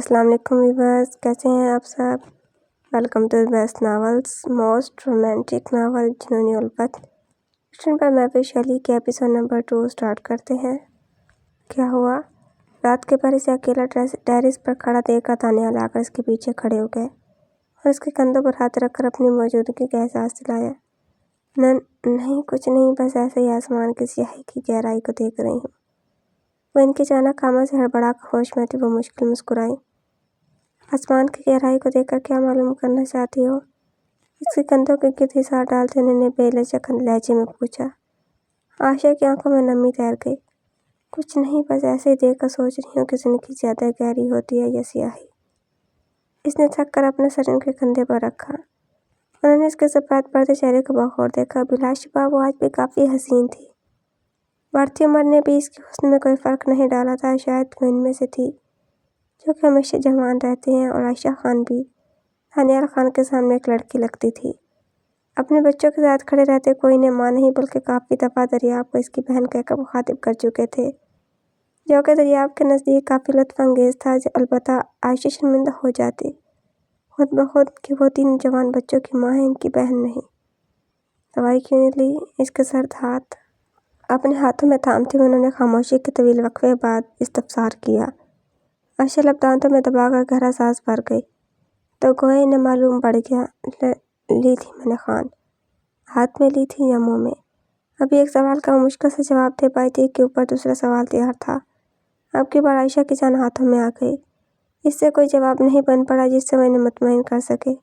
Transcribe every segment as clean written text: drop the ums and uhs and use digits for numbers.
السلام علیکم ویورز، کیسے ہیں آپ سب؟ Welcome to best novels, most romantic novel Junooni Ulfat, written by محوش علی کے ایپیسوڈ نمبر 2 سٹارٹ کرتے ہیں۔ کیا ہوا؟ رات کے پہر اسے اکیلا ٹیرس پر کھڑا دیکھ کر دانیال آ کر اس کے پیچھے کھڑے ہو گئے اور اس کے کندھوں پر ہاتھ رکھ کر اپنی موجودگی کا احساس دلایا۔ نہیں، کچھ نہیں، بس ایسے ہی آسمان کی سیاہی کی گہرائی کو دیکھ رہی ہوں۔ وہ ان کے اچانک کاموں سے ہڑبڑا کر ہوش میں تھی۔ وہ مشکل مسکرائی۔ آسمان کی گہرائی کو دیکھ کر کیا معلوم کرنا چاہتی ہو؟ اس کے کندھوں کے گرد حصار ڈالتے انہوں نے بے لچک لہجے میں پوچھا۔ عائشہ کی آنکھوں میں نمی تیر گئی۔ کچھ نہیں، بس ایسے ہی دیکھ کر سوچ رہی ہوں کہ زندگی زیادہ گہری ہوتی ہے یا سیاہی۔ اس نے تھک کر اپنا سر ان کے کندھے پر رکھا۔ انہوں نے اس کے سفید پردے چہرے کو بغور دیکھا۔ بلا شبہ وہ آج بھی کافی حسین تھی۔ بڑھتی عمر نے بھی اس کے حسن میں کوئی فرق نہیں ڈالا تھا۔ شاید وہ ان میں سے تھی جو کہ ہمیشہ جوان رہتے ہیں، اور عائشہ خان بھی دانیال خان کے سامنے ایک لڑکی لگتی تھی۔ اپنے بچوں کے ساتھ کھڑے رہتے کوئی انہیں ماں نہیں بلکہ کافی دفعہ دریاب کو اس کی بہن کہہ کر مخاطب کر چکے تھے، جو کہ دریاب کے نزدیک کافی لطف انگیز تھا۔ البتہ عائشہ شرمندہ ہو جاتی خود بخود کہ وہ 3 جوان بچوں کی ماں ہے، ان کی بہن نہیں۔ دوائی کیوں نہیں لی؟ اس کے سرد ہاتھ اپنے ہاتھوں میں تھامتے ہوئے انہوں نے خاموشی کے طویل وقفے بعد استفسار کیا۔ عائشہ لب دانتوں میں دبا کر گہرا سانس بھر گئی۔ تو گویا انہیں معلوم پڑ گیا۔ لی تھی میں نے خان، ہاتھ میں لی تھی یا منہ میں؟ ابھی ایک سوال کا وہ مشکل سے جواب دے پائی تھی کہ اوپر دوسرا سوال تیار تھا۔ اب کی بار عائشہ کی جان ہاتھوں میں آ گئی۔ اس سے کوئی جواب نہیں بن پڑا جس سے وہ انہیں مطمئن کر سکے۔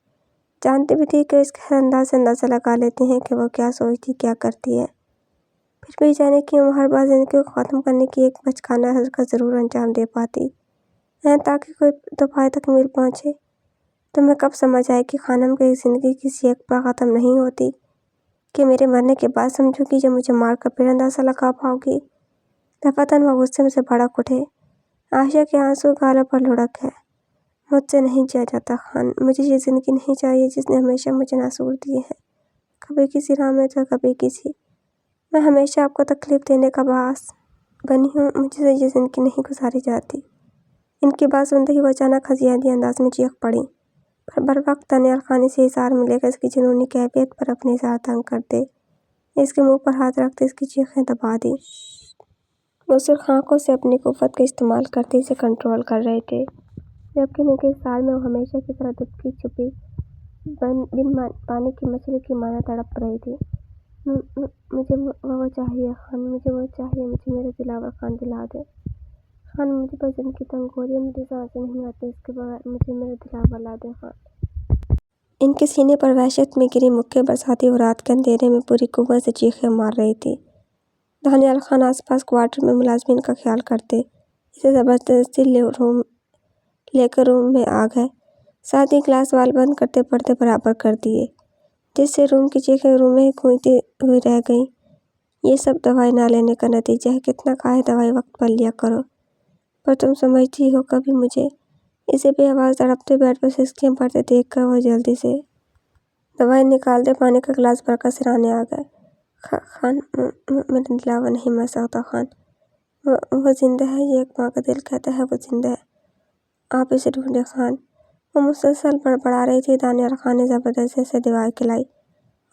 جانتی بھی تھی کہ اس کے ہر انداز سے اندازہ لگا لیتے ہیں کہ وہ کیا سوچتی، کیا کرتی ہے۔ پھر بھی جانے کیوں وہ ہر بار زندگی کو ختم کرنے کی ایک بچکانہ حرکت ضرور انجام دے پاتی، تاکہ کوئی دفعہ تکمیل پہنچے۔ تمہیں کب سمجھ آئے کہ خانم کی زندگی کسی ایک پر ختم نہیں ہوتی، کہ میرے مرنے کے بعد سمجھو گی جب مجھے مار کر پھر اندازہ لگا پاؤ گی؟ دفعتاً وہ غصے سے بھڑک اٹھے۔ عائشہ کے آنسو گالوں پر لڑک ہے۔ مجھ سے نہیں جیا جاتا خان، مجھے یہ زندگی نہیں چاہیے جس نے ہمیشہ مجھے ناسور دیے ہیں، کبھی کسی راہ میں تو کبھی کسی۔ میں ہمیشہ آپ کو تکلیف دینے کا باعث بنی ہوں، مجھ سے یہ زندگی نہیں گزاری جاتی۔ ان کی بات سنتے ہی وہ اچانک ہزیانی انداز میں چیخ پڑی۔ پر بروقت دانیال خان اسے اظہار میں لے کر اس کی جنونی کیفیت پر اپنے اظہار تنگ کرتے، اس کے منہ پر ہاتھ رکھتے اس کی چیخیں دبا دی۔ وہ سرخ آنکھوں سے اپنی قوت کا استعمال کرتے اسے کنٹرول کر رہے تھے، جبکہ ان کے اظہار میں وہ ہمیشہ کی طرح دبکی چھپی بن پانی کی مچھلی کی مانند تڑپ رہی تھی۔ مجھے وہ چاہیے خان، مجھے وہ چاہیے، مجھے میرے دلاور خان دلا دے خان، مجھے بس زندگی تنگ ہو رہی ہے، مجھے سانسیں نہیں آتی اس کے بغیر، مجھے میرے دلاور لا دے خان۔ ان کے سینے پر وحشت میں گری مکھیں برساتی وہ رات کے اندھیرے میں پوری قوت سے چیخیں مار رہی تھی۔ دانیال خان آس پاس کوارٹر میں ملازمین کا خیال کرتے اسے زبردستی لے کر روم میں آ گئے۔ ساتھ ہی کلاس وال بند کرتے پردے برابر کر دیے، جس سے روم کی چیخیں روم میں ہی گونجتی ہوئی رہ گئیں۔ یہ سب دوائی نہ لینے کا نتیجہ ہے، کتنا کہا ہے دوائی وقت پر لیا کرو، پر تم سمجھتی ہو کبھی مجھے؟ اسے بے آواز تڑپتے بیڈ پر سسکیاں پڑتے دیکھ کر وہ جلدی سے دوائی نکالتے پانی کا گلاس بھر کر سرانے آ گئے۔ خان، میرا دلاور نہیں مر سکتا خان، وہ زندہ ہے، یہ ایک ماں کا دل کہتا ہے وہ زندہ ہے، آپ اسے ڈھونڈیں خان۔ وہ مسلسل بڑبڑا رہی تھی۔ دانیال خان نے زبردستی سے دوائی کھلائی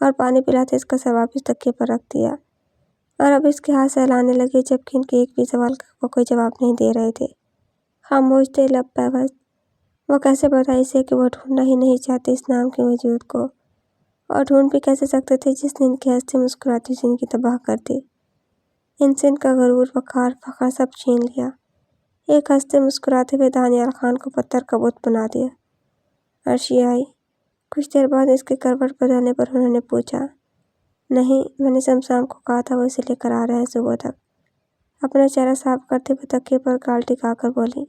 اور پانی پلاتے اس کا سر واپس تکیے پر رکھ دیا، اور اب اس کے ہاتھ سہلانے لگے جبکہ ان کے ایک بھی سوال کا وہ کوئی جواب نہیں دے رہے تھے۔ خاموش تھے، لب بے بس۔ وہ کیسے بتائے اسے کہ وہ ڈھونڈنا ہی نہیں چاہتے اس نام کے وجود کو، اور ڈھونڈ بھی کیسے سکتے تھے جس نے ان کی ہنستی مسکراتی زندگی تباہ کر دی، ان سے ان کا غرور، وقار، فخر سب چھین لیا۔ ایک ہنستے مسکراتے ہوئے دانیال خان کو پتھر کا بت بنا دیا۔ عرشی آئی۔ کچھ دیر بعد اس کے کروٹ بدلنے پر انہوں نے پوچھا۔ نہیں، میں نے سمسام کو کہا تھا وہ اسے لے کر آ رہا ہے صبح تک۔ اپنا چہرہ صاف کرتے ہوئے تکیے پر گال ٹکا کر بولی۔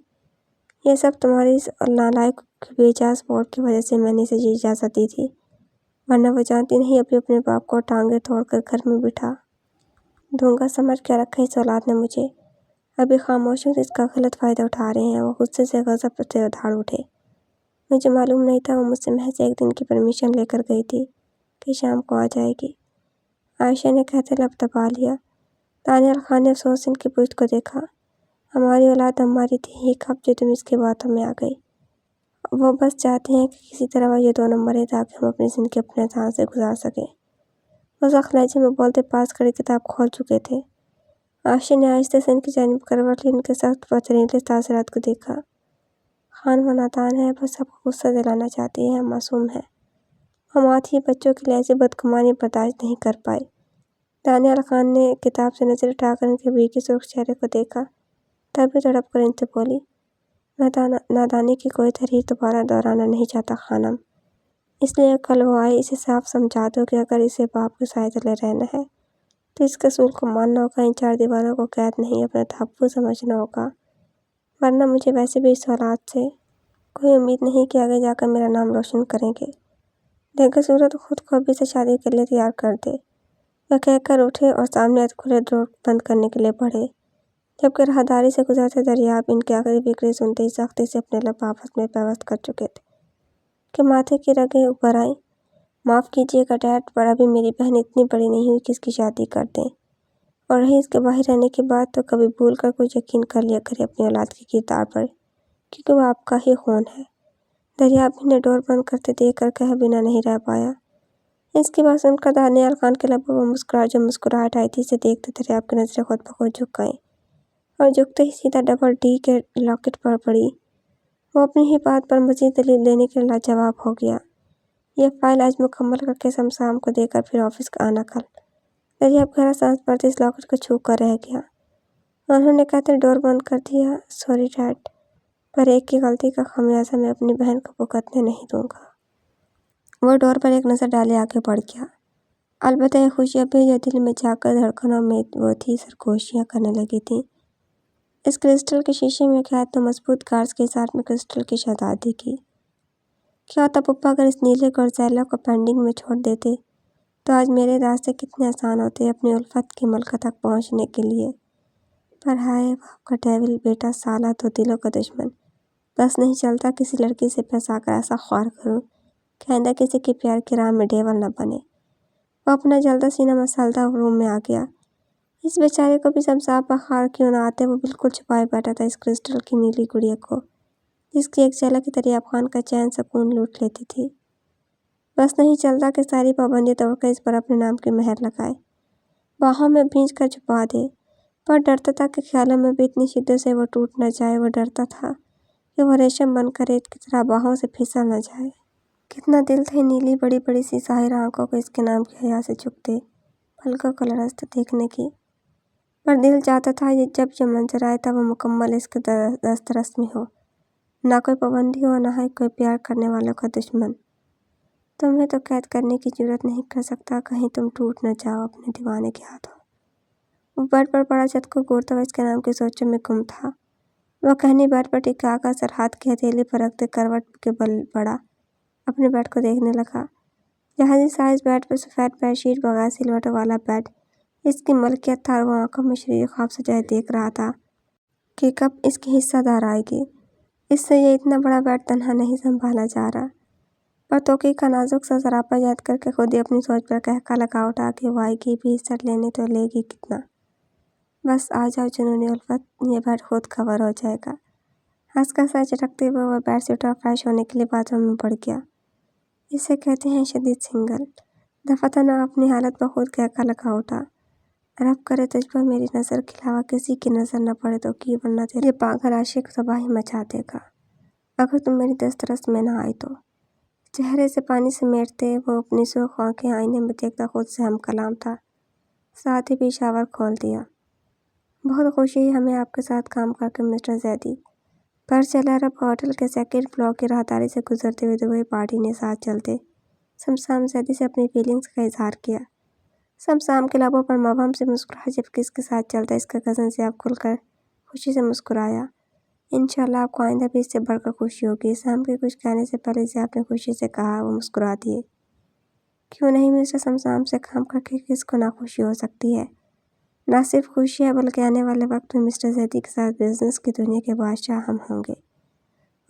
یہ سب تمہاری اس نالائق کی بے اجاز ووٹ کی وجہ سے میں نے اسے یہ اجازت دی تھی، ورنہ وہ جانتی نہیں ابھی اپنے باپ کو ٹانگیں توڑ کر گھر میں بٹھا دوں گا۔ سمجھ کیا رکھا اس اولاد نے مجھے؟ ابھی خاموش ہوں تو اس کا غلط فائدہ اٹھا رہے ہیں۔ وہ غصے سے غضب سے ادھاڑ اٹھے۔ مجھے معلوم نہیں تھا، وہ مجھ سے محض ایک دن کی پرمیشن لے کر گئی تھی کہ شام کو آ جائے گی، عائشہ نے کہتے لب دبا لیا۔ دانیال خان نے افسوس سے ان کی پشت کو دیکھا۔ ہماری اولاد ہماری تھی ہی کب جو تم اس کی باتوں میں آ گئی؟ وہ بس چاہتے ہیں کہ کسی طرح وہ یہ دونوں مرے تاکہ ہم اپنی زندگی اپنے اذہان سے گزار سکیں۔ وہ سخت لہجے میں بولتے پاس کھڑی کتاب کھول چکے تھے۔ عاشق نے آہستہ سے ان کی جانب کروٹ لی، ان کے سخت پتھریلے تاثرات کو دیکھا۔ خان وہ نادان ہے، بس سب کو غصہ دلانا چاہتی ہے، معصوم ہے۔ وہ ماتھی بچوں کی لہجے بدگمانی برداشت نہیں کر پائے۔ دانیال خان نے کتاب سے نظر اٹھا کر ان کے بیوی سرخ چہرے کو دیکھا، تبھی تڑپ کر ان سے بولی، میں نادانی کی کوئی تحریر دوبارہ دہرانا نہیں چاہتا خانم، اس لیے کل وہ آئے اسے صاف سمجھا دو کہ اگر اسے باپ کے سائے تلے رہنا ہے تو اس کے اصول کو ماننا ہوگا، ان چار دیواروں کو قید نہیں اپنا تحفظ سمجھنا ہوگا، ورنہ مجھے ویسے بھی اس اولاد سے کوئی امید نہیں کہ آگے جا کر میرا نام روشن کریں گے۔ دیکھے صورت خود کو ابھی سے شادی کے لیے تیار کر دے۔ وہ کہہ کر اٹھے اور سامنے کھلے ڈور بند کرنے کے لیے بڑھے، جبکہ راہداری سے گزرتے دریاب ان کی آخری فکریں سنتے ہی سختی سے اپنے لب آپس میں پیوست کر چکے تھے کہ ماتھے کی رگیں اوپر آئیں۔ معاف کیجیے گا ڈیڈ، پر ابھی میری بہن اتنی بڑی نہیں ہوئی کہ اس کی شادی کر دیں، اور رہی اس کے باہر رہنے کی بات تو کبھی بھول کر کچھ یقین کر لیا کرے اپنی اولاد کے کردار پر، کیونکہ وہ آپ کا ہی خون ہے۔ دریاب نے ڈور بند کرتے دیکھ کر کہہ بنا نہیں رہ پایا۔ اس کی بات سن کر دانیال خان کے لبوں پر مسکراہٹ آئی تھی، اسے دیکھتے دریاب کی نظریں خود بخود جھک گئیں اور جھکتے ہی سیدھا ڈبل ڈی کے لاکٹ پر پڑی۔ وہ اپنی ہی بات پر مزید دلیل دینے کے لیے لاجواب ہو گیا۔ یہ فائل آج مکمل کر کے سمسام کو دے کر پھر آفس کا آنا کل۔ دریاب گہرا سانس بھرتے اس لاکٹ کو چھو کر رہ گیا۔ انہوں نے کہتے ڈور بند کر دیا، سوری ڈیڈ، پر ایک کی غلطی کا خمیازہ میں اپنی بہن کو بھگتنے نہیں دوں گا۔ وہ ڈور پر ایک نظر ڈالے آگے بڑھ گیا۔ البتہ یہ خوشی ابھی جو دل میں جا کر دھڑکنوں میں وہ تھی سرگوشیاں کرنے لگی تھی۔ اس کرسٹل کے شیشے میں قید تو مضبوط کارز کے ساتھ میں کرسٹل کی شہزادی کی۔ کیا ہوتا پپا اگر اس نیلے گورزیلا کو پینڈنگ میں چھوڑ دیتے تو آج میرے راستے کتنے آسان ہوتے اپنی الفت کی ملکہ تک پہنچنے کے لیے۔ پر ہائے باپ کا ڈیول بیٹا سالا تو دلوں کا دشمن، بس نہیں چلتا کسی لڑکی سے پھنسا کر ایسا خوار کروں کہ آئندہ کسی کے پیار کی راہ میں ڈیول نہ بنے۔ وہ اپنا جلدہ سینہ مسلدہ روم میں آ گیا۔ اس بیچارے کو بھی سمسام پر خار کیوں نہ آتے، وہ بالکل چھپائے بیٹھا تھا اس کرسٹل کی نیلی گڑیا کو، جس کی ایک جھلک دریاب خان کا چین سکون لوٹ لیتی تھی۔ بس نہیں چلتا کہ ساری پابندی توڑ کر اس پر اپنے نام کی مہر لگائے، باہوں میں بھینچ کر چھپا دے، پر ڈرتا تھا کہ خیالوں میں بھی اتنی شدت سے وہ ٹوٹ نہ جائے۔ وہ ڈرتا تھا کہ وہ ریشم بن کر ریت کی طرح باہوں سے پھسل نہ جائے۔ کتنا دل تھے نیلی بڑی بڑی سی ظاہر آنکھوں کو اس کے نام کی حیا سے جھکتے پلکوں کو لرزتے دیکھنے کی، پر دل چاہتا تھا جب یہ منظر آئے تب وہ مکمل اس کے دسترس میں ہو، نہ کوئی پابندی ہو، نہ ہی کوئی پیار کرنے والوں کا دشمن۔ تمہیں تو قید کرنے کی جرات نہیں کر سکتا، کہیں تم ٹوٹ نہ جاؤ اپنے دیوانے کے ہاتھوں۔ وہ بیڈ پر پڑا چھت کو گھورتا ہوا اس کے نام کی سوچوں میں گم تھا۔ وہ کہنی بیڈ پر ٹکا کر سر ہاتھ کی ہتھیلی پر رکھ دے کروٹ کے بل پڑا اپنے بیڈ کو دیکھنے لگا۔ جہازی سائز بیڈ پر سفید بیڈ شیٹ بغیر سلوٹوں والا بیڈ اس کی ملکیت تھا، اور وہ آنکھوں میں شریر خواب سجائے دیکھ رہا تھا کہ کب اس کی حصہ دار آئے گی۔ اس سے یہ اتنا بڑا بیڈ تنہا نہیں سنبھالا جا رہا۔ پر توقع کا نازک سا سراپا یاد کر کے خود ہی اپنی سوچ پر کہکا لگا اٹھا کہ وہ آئے گی بھی حصہ لینے تو لے گی کتنا۔ بس آ جاؤ جنونی الفت، یہ بیڈ خود کور ہو جائے گا۔ ہنس کر سر جھٹکتے ہوئے وہ بیڈ سے اٹھا فریش ہونے کے لیے باتھ روم میں بڑھ گیا۔ اسے کہتے ہیں شدید سنگل۔ دفعتاً وہ اپنی حالت پر خود کہکا لگا اٹھا، رب کرے تجھ پر میری نظر کے علاوہ کسی کی نظر نہ پڑے تو کی، ورنہ تیرے پاگل عاشق تباہی مچا دے گا اگر تم میری دسترس میں نہ آئی تو۔ چہرے سے پانی سمیٹتے وہ اپنی سرخ آنکھیں آئینے میں دیکھتا خود سے ہم کلام تھا، ساتھ ہی پیشاور کھول دیا۔ بہت خوشی ہے ہمیں آپ کے ساتھ کام کر کے مسٹر زیدی۔ پر چلا رب ہوٹل کے سیکنڈ فلور کی راہداری سے گزرتے ہوئے دبئی پارٹی نے ساتھ چلتے سمسام زیدی سے اپنی فیلنگز کا اظہار کیا۔ سمسام کے لبوں پر مبہم سے مسکراہٹ، جبکہ اس کے ساتھ چلتا اس کا کزن ضیاء کھل کر خوشی سے مسکرایا۔ انشاءاللہ آپ کو آئندہ بھی اس سے بڑھ کر خوشی ہوگی۔ سام کے کچھ کہنے سے پہلے ضیاء نے خوشی سے کہا، وہ مسکرا دیے۔ کیوں نہیں مسٹر سمسام سے کام کر کے کس کو نہ خوشی ہو سکتی ہے؟ نہ صرف خوشی ہے بلکہ آنے والے وقت میں مسٹر زیدی کے ساتھ بزنس کی دنیا کے بادشاہ ہم ہوں گے۔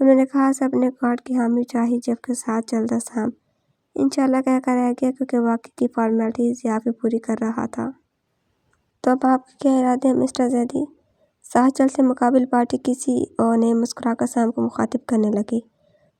انہوں نے کہا سب نے گارڈ کی حامی چاہی، جبکہ ساتھ چلتا سام انشاءاللہ کہہ کر رہ گیا، کیونکہ باقی کی فارمیلٹی ضیاء بھی پوری کر رہا تھا۔ تو اب آپ کے کیا ارادے ہیں مسٹر زیدی؟ ساتھ چلتے مقابل پارٹی کی سی او نے مسکرا کر سام کو مخاطب کرنے لگی۔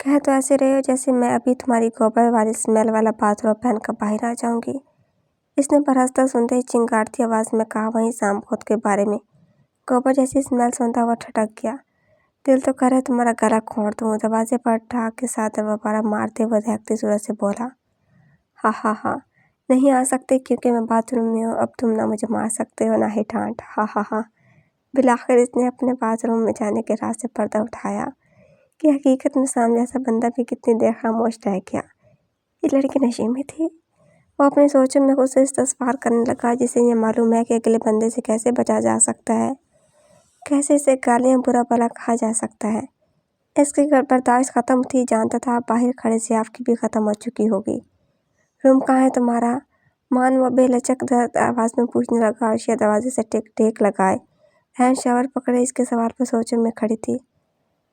کہہ تو ایسے رہے ہو جیسے میں ابھی تمہاری گوبر والی اسمیل والا باتھ روب پہن کر باہر آ جاؤں گی۔ اس نے برہستہ سنتے ہی چنگاڑتی آواز میں کہا، وہیں سام خود کے بارے میں گوبر جیسی اسمیل سنتا ہوا ٹھٹک گیا۔ دل تو کرے تمہارا گلا کھوڑ دوں۔ دروازے پر ٹھاک کے ساتھ دوبارہ مارتے ہوئے دہکتی صورت سے بولا، ہاں ہاں ہاں نہیں آ سکتے کیونکہ میں باتھ روم میں ہوں۔ اب تم نہ مجھے مار سکتے ہو نہ ہی ڈانٹ، ہاں ہاں ہاں۔ بالآخر اس نے اپنے باتھ روم میں جانے کے راستے پردہ اٹھایا کہ حقیقت میں سام جیسا بندہ بھی کتنی دیر خاموش رہ گیا۔ یہ لڑکی نشے میں تھی۔ وہ اپنی سوچوں میں خود سے استغفار کرنے لگا، جسے یہ معلوم ہے کہ اگلے بندے سے کیسے بچا جا سکتا ہے، کیسے اسے گالیاں برا بھلا کہا جا سکتا ہے۔ اس کی برداشت ختم تھی، جانتا تھا باہر کھڑے سیاف کی بھی ختم ہو چکی ہوگی۔ روم کہاں ہے تمہارا؟ مان وہ بے لچک آواز میں پوچھنے لگا۔ عرشیہ دروازے سے ٹیک لگائے ہینڈ شاور پکڑے اس کے سوال پر سوچوں میں کھڑی تھی۔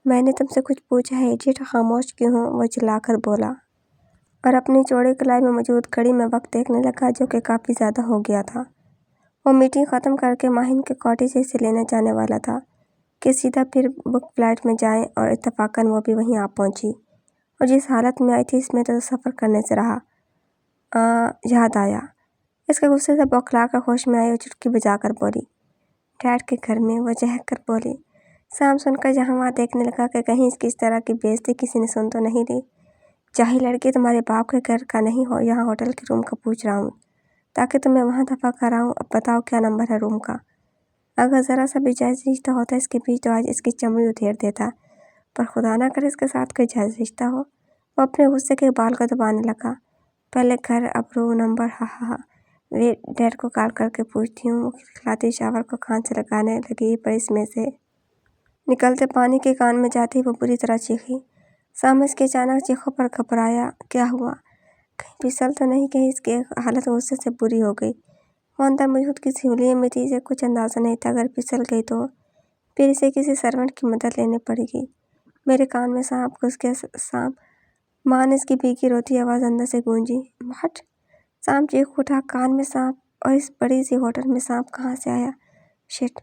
میں نے تم سے کچھ پوچھا ہے ایڈیٹ، خاموش کیوں ہوں؟ وہ چلا کر بولا، اور اپنی چوڑی کلائی میں موجود گھڑی میں وقت دیکھنے لگا جو کہ کافی زیادہ ہو گیا تھا۔ وہ میٹنگ ختم کر کے ماہین کے کاٹیج سے اسے لینے جانے والا تھا کہ سیدھا پھر بک فلائٹ میں جائیں، اور اتفاقاً وہ بھی وہیں آ پہنچی، اور جس حالت میں آئی تھی اس میں تو سفر کرنے سے رہا۔ یاد آیا۔ اس کے غصے سے بوکھلا کر ہوش میں آئی اور چٹکی بجا کر بولی، ڈیڈ کے گھر میں؟ وہ چہک کر بولی۔ سام سن کر جہاں وہاں دیکھنے لگا کہ کہیں اس کی اس طرح کی بے عزتی کسی نے سن تو نہیں لی۔ جاہل لڑکی، تمہارے باپ کے گھر کا نہیں ہو، یہاں ہوٹل کے روم کا پوچھ رہا ہوں تاکہ تمہیں وہاں دفع کراؤں۔ اب بتاؤ کیا نمبر ہے روم کا؟ اگر ذرا سا بھی جائز رشتہ ہوتا اس کے بیچ تو آج اس کی چمڑی ادھیڑ دیتا، پر خدا نہ کرے اس کے ساتھ کوئی جائز رشتہ ہو۔ وہ اپنے غصے کے بال کو دبانے لگا۔ پہلے گھر، اب روم نمبر، ہاں ہاں ہاں۔ ویٹ، ڈیڈ کو کال کر کے پوچھتی ہوں۔ وہ کھلاتی شاور کو کان سے لگانے لگی، پر اس میں سے نکلتے پانی کے کان میں جاتے ہی وہ بری طرح چیخی۔ سام اس کے اچانک چیخوں پر گھبرایا۔ کیا ہوا؟ کہیں پھسل تو نہیں؟ کہیں اس کی حالت غصے سے بری ہو گئی؟ وہ اندر موجود کسی حلیے میں تھی، اسے کچھ اندازہ نہیں تھا اگر پھسل گئی تو پھر اسے کسی سرونٹ کی مدد لینی پڑے گی۔ میرے کان میں سانپ گھس گیا۔ سام، ماں نے اس کی بھیگی روتی آواز اندر سے گونجی۔ واٹ؟ سام چیخ اٹھا، کان میں سانپ؟ اور اس بڑی سی ہوٹل میں سانپ کہاں سے آیا؟ شٹ،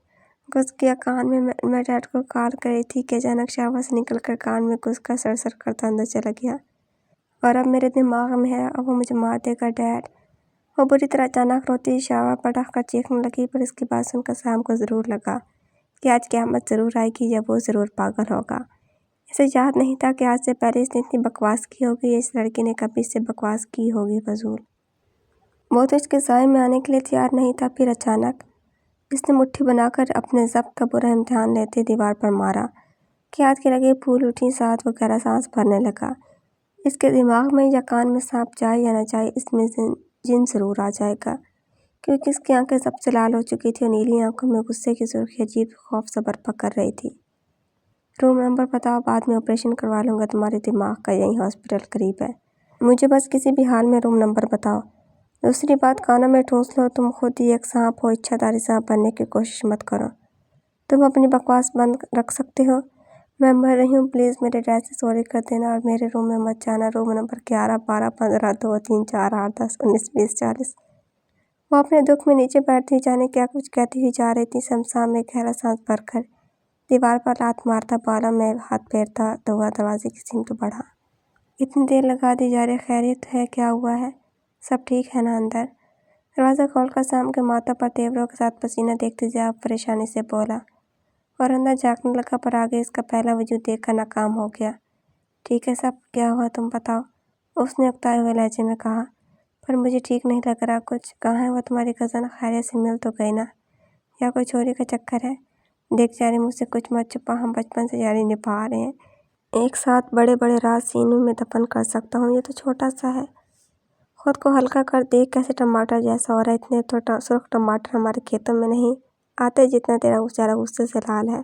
گھس گیا کان میں۔ میں ڈیڈ کو کال کری تھی کہ اچانک شاور سے نکل کر کان میں گھس کر سر سر کرتا اندر چلا گیا، اور اب میرے دماغ میں ہے، اب وہ مجھے مار دے گا ڈیڈ۔ وہ بری طرح اچانک روتی شاور پر رکھ کر چیخنے لگی، پر اس کی بات سن کر سام کو ضرور لگا کہ آج قیامت ضرور آئے گی یا وہ ضرور پاگل ہوگا۔ اسے یاد نہیں تھا کہ آج سے پہلے اس نے اتنی بکواس کی ہوگی یا اس لڑکی نے کبھی اس سے بکواس کی ہوگی۔ فضول، وہ تو اس کے سائے میں آنے کے لیے تیار نہیں تھا۔ پھر اچانک اس نے مٹھی بنا کر اپنے ضبط کا برا امتحان لیتے دیوار پر مارا کہ ہاتھ کی رگیں پھول اٹھیں، ساتھ وہ گہرا سانس بھرنے لگا۔ اس کے دماغ میں یا کان میں سانپ جائے یا نہ جائے، اس میں جن ضرور آ جائے گا، کیونکہ اس کی آنکھیں سب سے لال ہو چکی تھی اور نیلی آنکھوں میں غصے کی سرخی عجیب خوف سے برپا کر رہی تھی۔ روم نمبر بتاؤ، بعد میں آپریشن کروا لوں گا تمہارے دماغ کا، یہیں ہاسپٹل قریب ہے۔ مجھے بس کسی بھی حال میں روم نمبر بتاؤ۔ دوسری بات، کانوں میں ٹھونس لو، تم خود ہی ایک سانپ ہو، اچھا داری سانپ بننے کی کوشش مت کرو۔ تم اپنی بکواس بند رکھ سکتے ہو؟ میں مر رہی ہوں، پلیز میرے ڈیڈ سے سوری کر دینا اور میرے روم میں مت جانا۔ Room number 11 12 15 2 3 4 8 10 19 20 40۔ وہ اپنے دکھ میں نیچے بیٹھتی جانے کیا کچھ کہتی ہوئی جا رہی تھی۔ سام میں گہرا سانس بھر کر دیوار پر لات مارتا، بالوں میں ہاتھ پھیرتا ہوا دروازے کی سمت بڑھا۔ اتنی دیر لگا دی جا رہی، خیریت ہے؟ کیا ہوا ہے؟ سب ٹھیک ہے نا اندر؟ دروازہ کھول کر سام کے ماتھوں پر تیوروں کے ساتھ پسینہ دیکھتے ضیاء پریشانی سے بولا، اور اندر جھانکنے لگا، پر آگے اس کا پہلا وجود دیکھ کر ناکام ہو گیا۔ ٹھیک ہے سب، کیا ہوا تم بتاؤ، اس نے اکتائے ہوئے لہجے میں کہا۔ پر مجھے ٹھیک نہیں لگ رہا کچھ۔ کہاں ہے وہ تمہاری کزن؟ خیریت سے مل تو گئی نا؟ یا کوئی چوری کا چکر ہے؟ دیکھ جاری، مجھ سے کچھ مت چھپا، ہم بچپن سے جاری نبھا رہے ہیں، ایک ساتھ بڑے بڑے راز سینوں میں دفن کر سکتا ہوں، یہ تو چھوٹا سا ہے۔ خود کو ہلکا کر، دیکھ کیسے ٹماٹر جیسا ہو رہا ہے۔ اتنے تو سرخ ٹماٹر ہمارے کھیتوں میں نہیں آتے جتنا تیرا چہرہ غصے سے لال ہے۔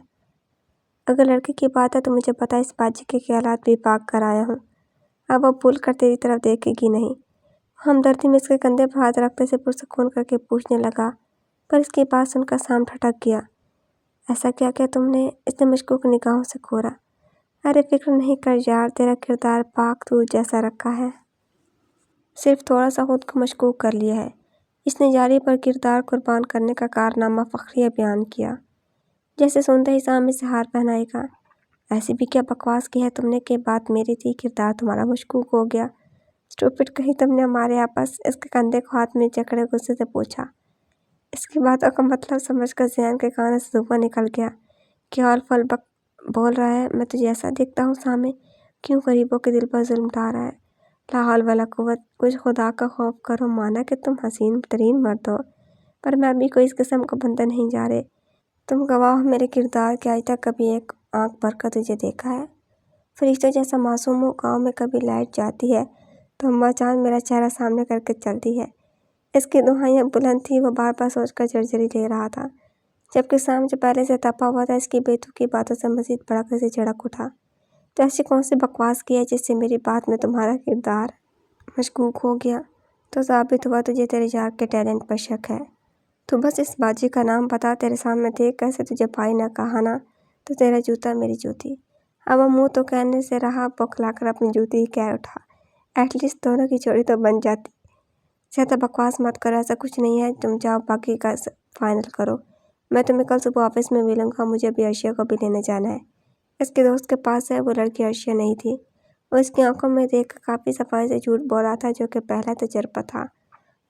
اگر لڑکی کی بات ہے تو مجھے پتا، اس باجی کے خیالات بھی پاک کر آیا ہوں۔ اب وہ بھول کر تیری طرف دیکھے گی نہیں۔ ہمدردی میں اس کے کندھے پر ہاتھ رکھتے سے پرسکون کر کے پوچھنے لگا، پر اس کی بات سن کر سام ٹھٹک گیا۔ ایسا کیا کیا تم نے؟ اس نے مشکوک نگاہوں سے گھورا۔ ارے فکر نہیں کر یار، تیرا کردار پاک دودھ جیسا رکھا ہے، صرف تھوڑا سا خود کو مشکوک کر لیا ہے۔ اس نے جاری پر کردار قربان کرنے کا کارنامہ فخریہ بیان کیا، جیسے سنتے ہی سام اسے ہار پہنائے گا۔ ایسی بھی کیا بکواس کی ہے تم نے کہ بات میری تھی، کردار تمہارا مشکوک ہو گیا؟ اسٹوپڈ کہیں تم نے ہمارے آپس اس کے کندھے کو ہاتھ میں جکڑے غصے سے پوچھا۔ اس کی باتوں کا مطلب سمجھ کر زیان کے کانوں سے دھواں نکل گیا۔ کیا الفل بول رہا ہے؟ میں تجھے ایسا دیکھتا ہوں سامنے؟ کیوں غریبوں کے دل پر ظلم ڈھا رہا ہے؟ لا حول ولا قوت، کچھ خدا کا خوف کرو، مانا کہ تم حسین ترین مرد ہو، پر میں ابھی کوئی اس قسم کا بندہ نہیں جا رہے۔ تم گواہ ہو میرے کردار کے، آج تک کبھی ایک آنکھ بھر کر تجھے دیکھا ہے؟ فرشتوں جیسا معصوم ہو، گاؤں میں کبھی لائٹ جاتی ہے تو اماں جان میرا چہرہ سامنے کر کے چلتی ہے۔ اس کی دہائیاں بلند تھی، وہ بار بار سوچ کر جھرجھری لے رہا تھا، جبکہ سام جو پہلے سے تپا ہوا تھا اس کی بے تکی باتوں سے مزید بڑھکنے سے جھڑک اٹھا۔ تو ایسی کون سی بکواس کی ہے جس سے میری بات میں تمہارا کردار مشکوک ہو گیا؟ تو ثابت ہوا تجھے تیرے یار کے ٹیلنٹ پر شک ہے۔ تو بس اس باجی کا نام بتا، تیرے سامنے دیکھ کیسے تجھے بھائی نہ کہا نا، تو تیرا جوتا میری جوتی۔ اب وہ منہ تو کہنے سے رہا، بوکھلا کر اپنی جوتی ہی کہہ اٹھا۔ ایٹ لیسٹ دونوں کی جوڑی تو بن جاتی۔ زیادہ بکواس مت کرو، ایسا کچھ نہیں ہے، تم جاؤ باقی کا فائنل کرو، میں تمہیں کل صبح آفس میں ملوں گا، مجھے ابھی عرشیہ کو بھی لینے جانا ہے۔ اس کے دوست کے پاس ہے، وہ لڑکی عرشیہ نہیں تھی، وہ اس کی آنکھوں میں دیکھ کر کافی صفائی سے جھوٹ بول رہا تھا، جو کہ پہلا تجربہ تھا،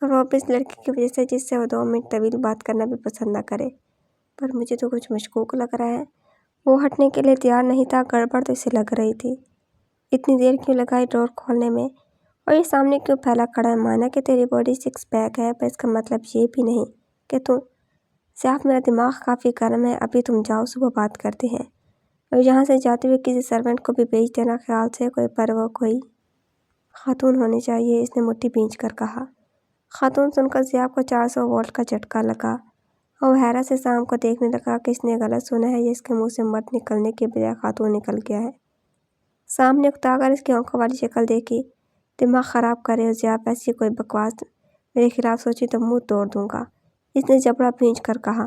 اور وہ بھی اس لڑکی کی وجہ سے جس سے وہ 2 منٹ طویل بات کرنا بھی پسند نہ کرے۔ پر مجھے تو کچھ مشکوک لگ رہا ہے۔ وہ ہٹنے کے لیے تیار نہیں تھا، گڑبڑ تو اسے لگ رہی تھی۔ اتنی دیر کیوں لگائی ڈور کھولنے میں، اور یہ سامنے کیوں پھیلا کھڑا ہے؟ مانا کہ تیری باڈی 6 پیک ہے، پر اس کا مطلب یہ بھی نہیں کہ تم صاف، میرا دماغ کافی گرم ہے، ابھی تم جاؤ، صبح بات کرتے ہیں، اور یہاں سے جاتے ہوئے کسی سرونٹ کو بھی بھیج دینا، خیال سے کوئی پر وہ کوئی خاتون ہونی چاہیے، اس نے مٹھی بھینچ کر کہا۔ خاتون سن کر ضیاء کو 400 وولٹ کا جھٹکا لگا، اور وہ حیرت سے سام کو دیکھنے لگا کہ اس نے غلط سنا ہے یا اس کے منہ سے مرد نکلنے کے بجائے خاتون نکل گیا ہے۔ سام نے اکتا کر اس کی آنکھوں والی شکل دیکھی۔ دماغ خراب کر رہے ہو ضیاء، ایسی کوئی بکواس میرے خلاف سوچی تو منہ توڑ دوں گا، اس نے جبڑا بھینچ کر کہا۔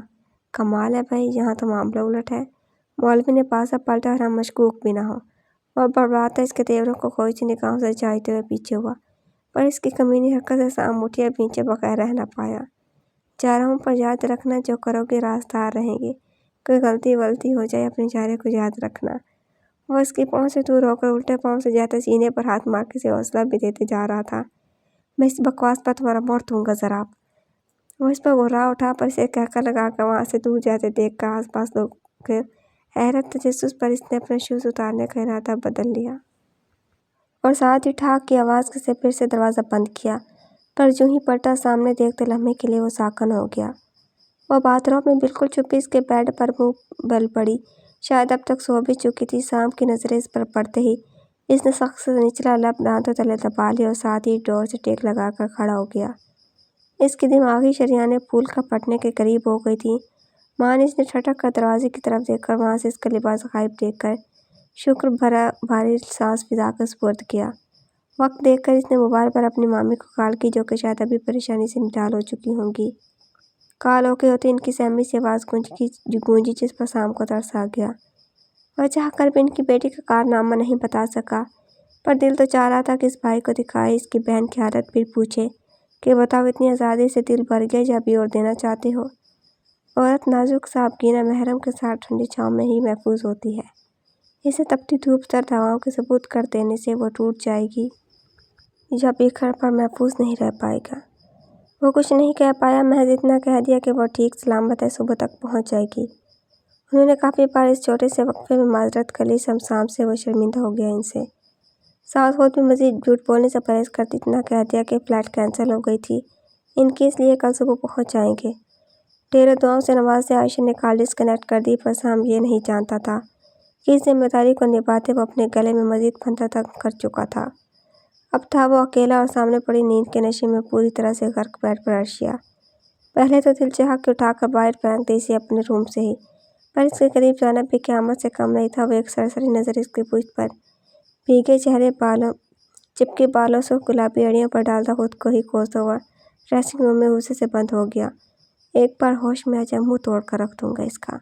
کمال ہے بھائی، یہاں تو معاملہ الٹ ہے، مولوی نے پاسا پلٹا اور ہم مشکوک بھی نہ ہو، اور برباد اس کے تیوروں کو کھوجتی نگاہوں سے جائتے ہوئے پیچھے ہوا، پر اس کی کمینی حرکت سے سام مٹھیاں بھینچے بغیر رہ نہ پایا۔ جا رہا ہوں، پر یاد رکھنا جو کرو گے راستدار رہیں گے، کوئی غلطی ولطی ہو جائے اپنے چہرے کو یاد رکھنا۔ وہ اس کی پاؤں سے دور ہو کر الٹے پاؤں سے جاتے سینے پر ہاتھ مار کے اسے حوصلہ بھی دیتے جا رہا تھا۔ میں اس بکواس پر تمہارا موڑ دوں گا ذرا۔ وہ اس پر گھرا اٹھا، پر اسے کہکا لگا کر وہاں سے دور جاتے دیکھ کر آس پاس لوگ کے حیرت تجسس پر اس نے اپنے شوز اتارنے کا ارادہ بدل لیا، اور ساتھ ہی ٹھاک کی آواز سے پھر سے دروازہ بند کیا۔ پر جو ہی پلٹا، سامنے دیکھتے لمحے کے لیے وہ ساکن ہو گیا۔ وہ باتھ روم میں بالکل چپی اس کے بیڈ پر منہ بل پڑی، شاید اب تک سو بھی چکی تھی۔ سام کی نظریں اس پر پڑتے ہی اس نے سخت سے نچلا لب دانتوں تلے دبا لیا، اور ساتھ ہی ڈور سے ٹیک لگا کر کھڑا ہو گیا۔ اس کی دماغی شریانیں پھول کر پھٹنے کے قریب ہو گئی تھیں۔ ماں نے اس نے ٹھٹک کر دروازے کی طرف دیکھ کر وہاں سے اس کا لباس غائب دیکھ کر شکر بھرا بھاری سانس فضا کے سپرد کیا۔ وقت دیکھ کر اس نے موبائل پر اپنی مامی کو کال کی، جو کہ شاید ابھی پریشانی سے نڈال ہو چکی ہوں گی۔ کال اوکے ہوتے ان کی سہمی سی آواز گونجی جس پر سام کو ترس آ گیا۔ وہ چاہ کر بھی ان کی بیٹی کا کارنامہ نہیں بتا سکا، پر دل تو چاہ رہا تھا کہ اس بھائی کو دکھائے، اس کی بہن کی حالت بھی پوچھے کہ بتاؤ اتنی آزادی سے دل بھر گیا یا ابھی اور دینا چاہتے ہو؟ عورت نازک صابگینہ محرم کے ساتھ ٹھنڈی چھاؤں میں ہی محفوظ ہوتی ہے، اسے تپتی دھوپ سرد ہواؤں کے ثبوت کر دینے سے وہ ٹوٹ جائے گی یا بکھر پر محفوظ نہیں رہ پائے گا۔ وہ کچھ نہیں کہہ پایا، محض اتنا کہہ دیا کہ وہ ٹھیک سلامت ہے، صبح تک پہنچ جائے گی۔ انہوں نے کافی بار اس چھوٹے سے وقفے میں معذرت کر لی، سام سے وہ شرمندہ ہو گیا ان سے۔ ساتھ خود بھی مزید جھوٹ بولنے سے پرہیز کرتی، اتنا کہہ دیا کہ فلائٹ کینسل ہو گئی تھی ان کی، اس لیے کل صبح پہنچ جائیں گے۔ ڈھیروں دعاؤں سے نوازتے عائشہ نے کال ڈسکنیکٹ کر دی، پر سام یہ نہیں جانتا تھا کہ اس ذمہ داری کو نبھاتے وہ اپنے گلے میں مزید پھندا تنگ کر چکا تھا۔ اب تھا وہ اکیلا، اور سامنے پڑی نیند کے نشے میں پوری طرح سے غرق بیڈ پر عرشیہ۔ پہلے تو دل چاہا کہ اٹھا کر باہر پھینک دے اسے اپنے روم سے ہی، پر اس کے قریب جانا بھی قیامت سے کم نہیں تھا۔ وہ ایک سرسری نظر اس کی پشت پر بھیگے چہرے، چپکے بالوں سے گلابی اڑیوں پر ڈالتا خود کو ہی کوستا ہوا ڈریسنگ روم میں غصے سے بند ہو گیا۔ ایک بار ہوش میں آ جائے، منہ توڑ کر رکھ دوں گا اس کا۔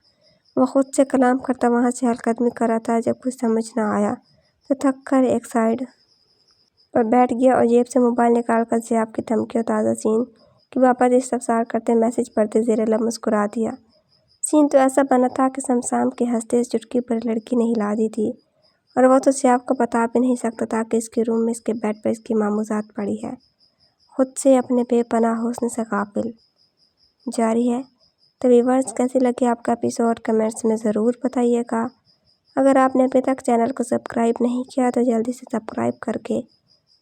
وہ خود سے کلام کرتا وہاں سے ہل قدمی کر رہا تھا، جب کچھ سمجھ نہ آیا تو تھک کر ایک سائیڈ پر بیٹھ گیا، اور جیب سے موبائل نکال کر ضیاء کی دھمکی اور تازہ سین کی بابت استفسار کرتے میسج پڑھتے زیر لب مسکرا دیا۔ سین تو ایسا بنا تھا کہ شمشام کے ہنستے چٹکی پر لڑکی نے ہلا دی تھی، اور وہ تو سیاف کو بتا بھی نہیں سکتا تھا کہ اس کے روم میں اس کے بیڈ پر اس کی ماموزات پڑی ہے، خود سے اپنے بے پناہ حسن سے غافل۔ جاری ہے۔ تو ویورز، کیسی لگی آپ کا ایپیسوڈ کمنٹس میں ضرور بتائیے گا۔ اگر آپ نے ابھی تک چینل کو سبسکرائب نہیں کیا تو جلدی سے سبسکرائب کر کے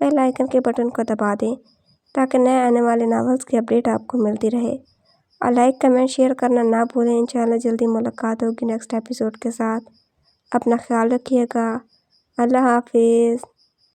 بیل آئیکن کے بٹن کو دبا دیں تاکہ نئے آنے والے ناولز کی اپڈیٹ آپ کو ملتی رہے، اور لائک کمنٹ شیئر کرنا نہ بھولیں۔ انشاءاللہ جلدی ملاقات ہوگی نیکسٹ ایپیسوڈ کے ساتھ۔ اپنا خیال رکھیے گا۔ اللہ حافظ۔